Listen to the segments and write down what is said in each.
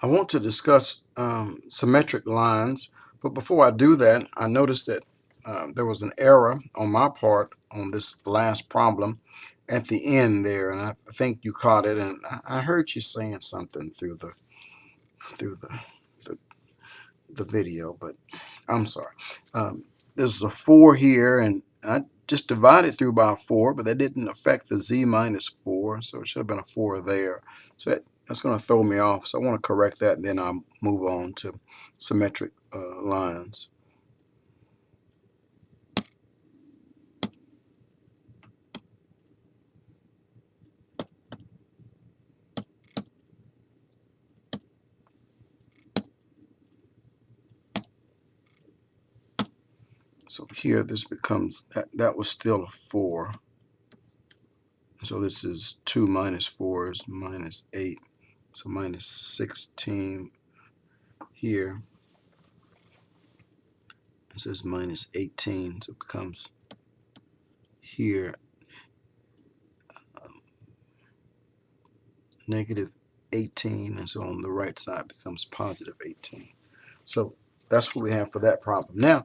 I want to discuss symmetric lines, but before I do that, I noticed that there was an error on my part on this last problem at the end there, and I think you caught it. And I heard you saying something through the, the video, but I'm sorry. There's a 4 here, and I just divided through by 4, but that didn't affect the z minus 4, so it should have been a 4 there. So that's going to throw me off, so I want to correct that, and then I'll move on to symmetric lines. So here this becomes, that was still a 4. So this is 2 minus 4 is minus 8. So minus 16 here. This is minus 18. So it becomes here negative 18. And so on the right side becomes positive 18. So that's what we have for that problem. Now,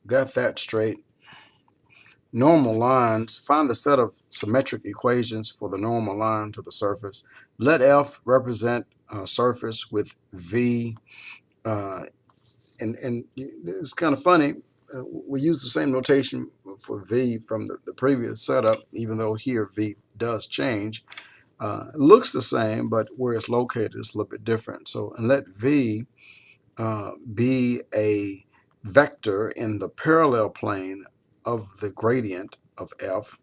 got that straight. Normal lines, find the set of symmetric equations for the normal line to the surface. Let F represent a surface with V, and it's kind of funny, we use the same notation for V from the previous setup, even though here V does change. It looks the same, but where it's located is a little bit different. So, and let V be a vector in the parallel plane of the gradient of F.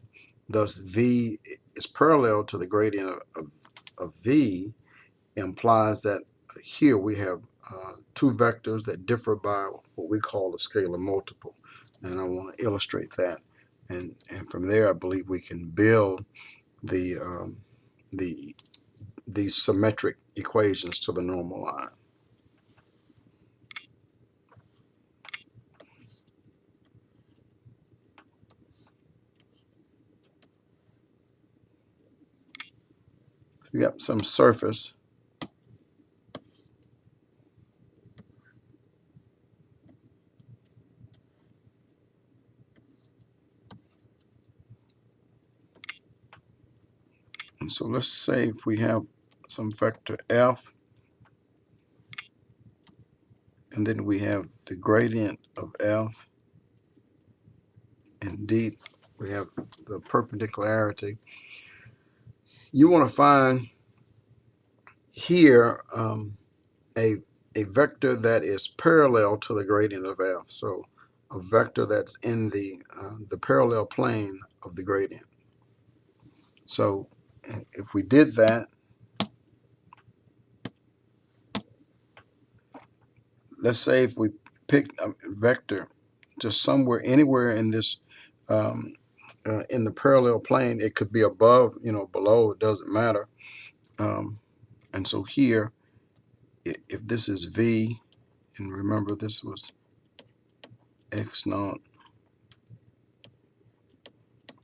Thus, V is parallel to the gradient of V, implies that here we have two vectors that differ by what we call a scalar multiple. And I want to illustrate that. And from there, I believe we can build the these symmetric equations to the normal line. We got some surface. And so let's say if we have some vector F, and then we have the gradient of F, and D, we have the perpendicularity. You want to find here a vector that is parallel to the gradient of F. So a vector that's in the parallel plane of the gradient. So if we did that, let's say if we pick a vector just somewhere, anywhere in this in the parallel plane, it could be above, below, it doesn't matter. And so here, if this is V, and remember this was X naught,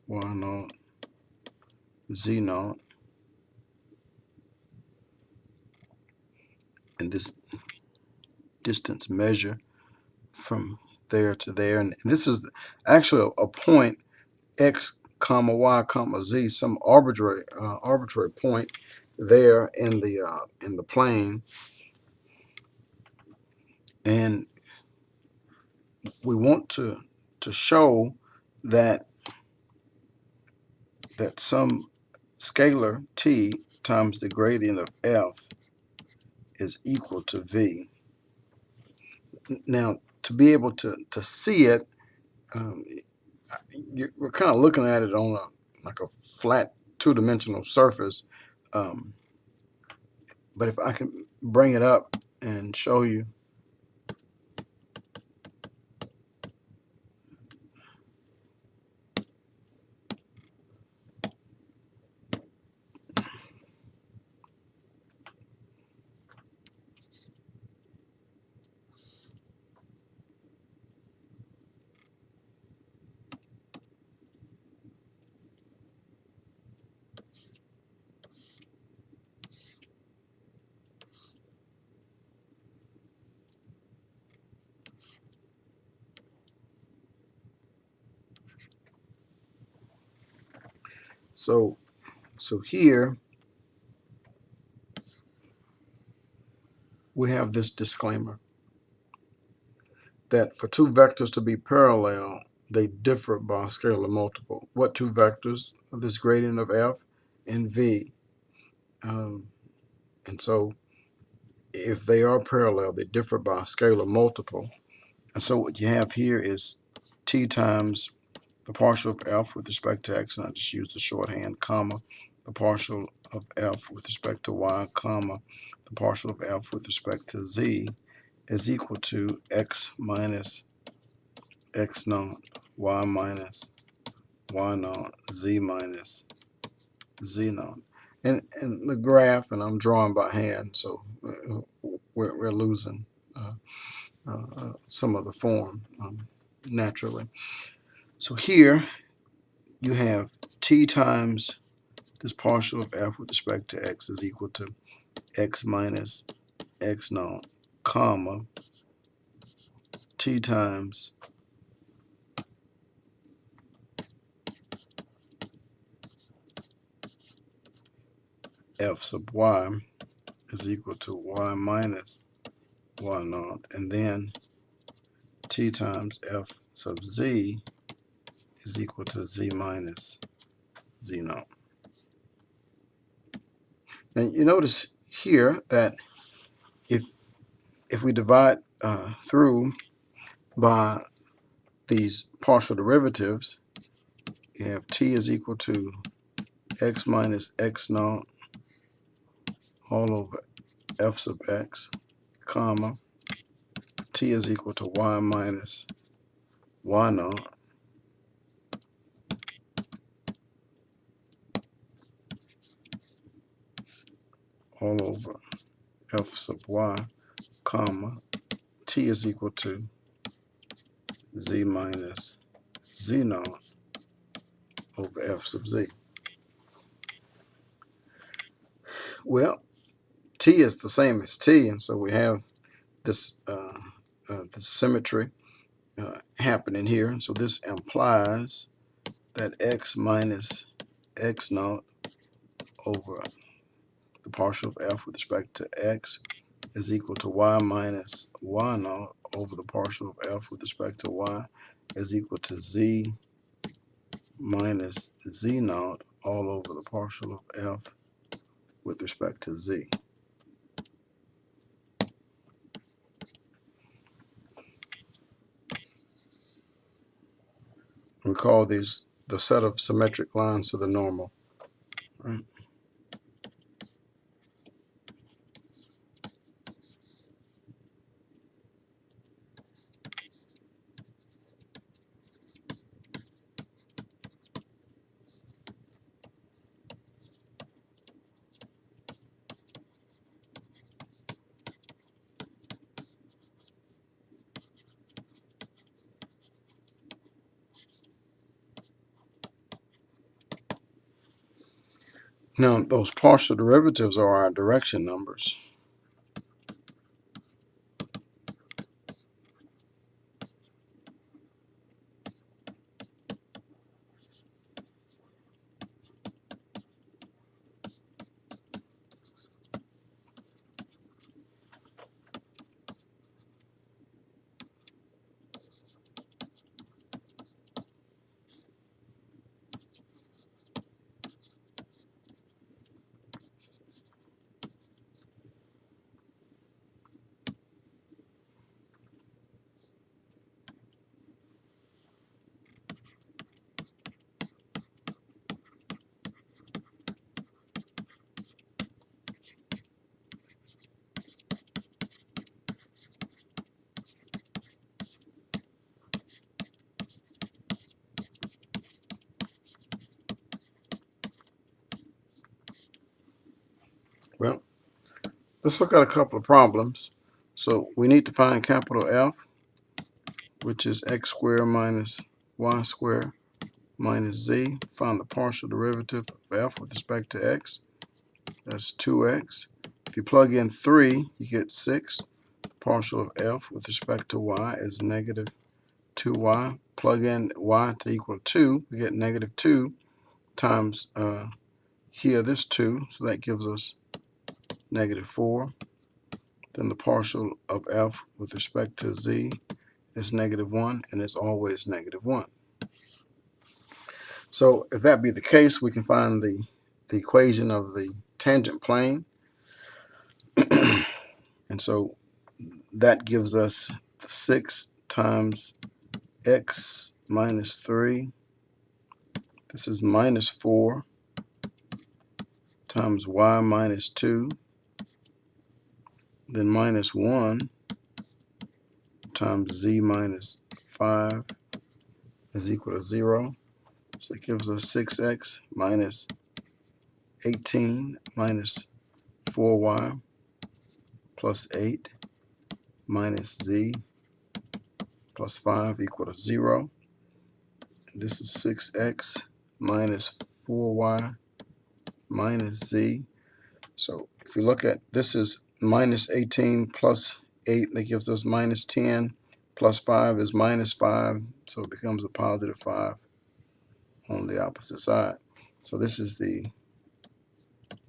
Y naught, Z naught, and this distance measure from there to there, and this is actually a point X comma Y comma Z, some arbitrary point there in the plane, and we want to show that some scalar t times the gradient of F is equal to V. Now, to be able to see it, we're kind of looking at it on like a flat two-dimensional surface. But if I can bring it up and show you, So here we have this disclaimer that for two vectors to be parallel, they differ by a scalar multiple. What two vectors? This gradient of f and v. And so if they are parallel, they differ by a scalar multiple. And so what you have here is t times the partial of f with respect to x, and I just use the shorthand, comma, the partial of f with respect to y, comma, the partial of f with respect to z is equal to x minus x naught, y minus y naught, z minus z naught. And the graph, and I'm drawing by hand, so we're losing some of the form naturally. So here you have t times this partial of f with respect to x is equal to x minus x naught, comma, t times f sub y is equal to y minus y naught, and then t times f sub z is equal to z minus z naught. And you notice here that if we divide through by these partial derivatives, you have t is equal to x minus x naught all over f sub x, comma, t is equal to y minus y naught all over f sub y, comma, t is equal to z minus z naught over f sub z. Well, t is the same as t, and so we have this this symmetry happening here. And so this implies that x minus x naught over the partial of f with respect to x is equal to y minus y naught over the partial of f with respect to y is equal to z minus z naught all over the partial of f with respect to z. We call these the set of symmetric lines to the normal. Right? Now, those partial derivatives are our direction numbers. Well, let's look at a couple of problems. So we need to find capital F, which is x squared minus y squared minus z. Find the partial derivative of f with respect to x. That's 2x. If you plug in 3, you get 6. The partial of f with respect to y is negative 2y. Plug in y to equal 2, we get negative 2 times here this 2, so that gives us -4. Then the partial of f with respect to z is -1, and it's always -1. So if that be the case, we can find the equation of the tangent plane. And so that gives us 6 times x minus 3. This is -4 times y minus 2. Then -1 times z minus 5 is equal to 0. So it gives us 6x minus 18 minus 4y plus 8 minus z plus 5 equal to 0. And this is 6x minus 4y minus z. So if you look at this, is minus 18 plus 8, that gives us minus 10, plus 5 is minus 5, so it becomes a positive 5 on the opposite side. So this is the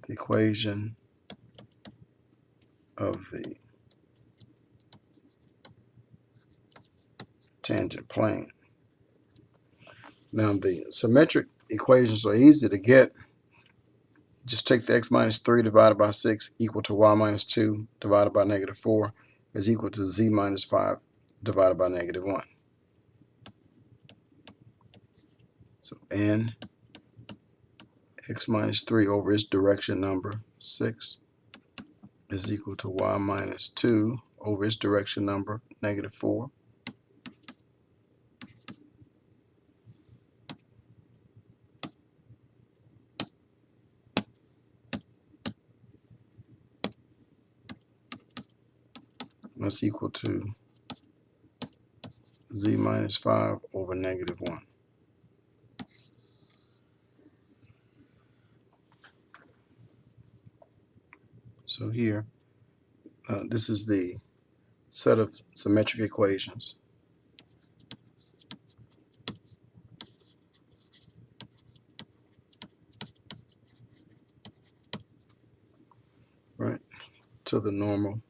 equation of the tangent plane. Now the symmetric equations are easy to get. Just take the x minus 3 divided by 6 equal to y minus 2 divided by -4 is equal to z minus 5 divided by -1. So n x minus 3 over its direction number 6 is equal to y minus 2 over its direction number -4. That's equal to z minus 5 over -1. So here, this is the set of symmetric equations. Right, to the normal.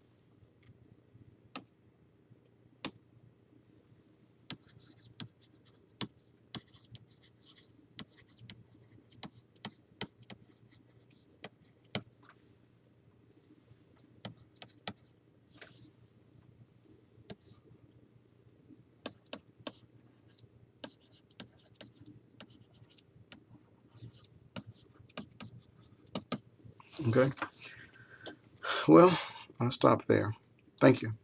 Okay, well, I'll stop there. Thank you.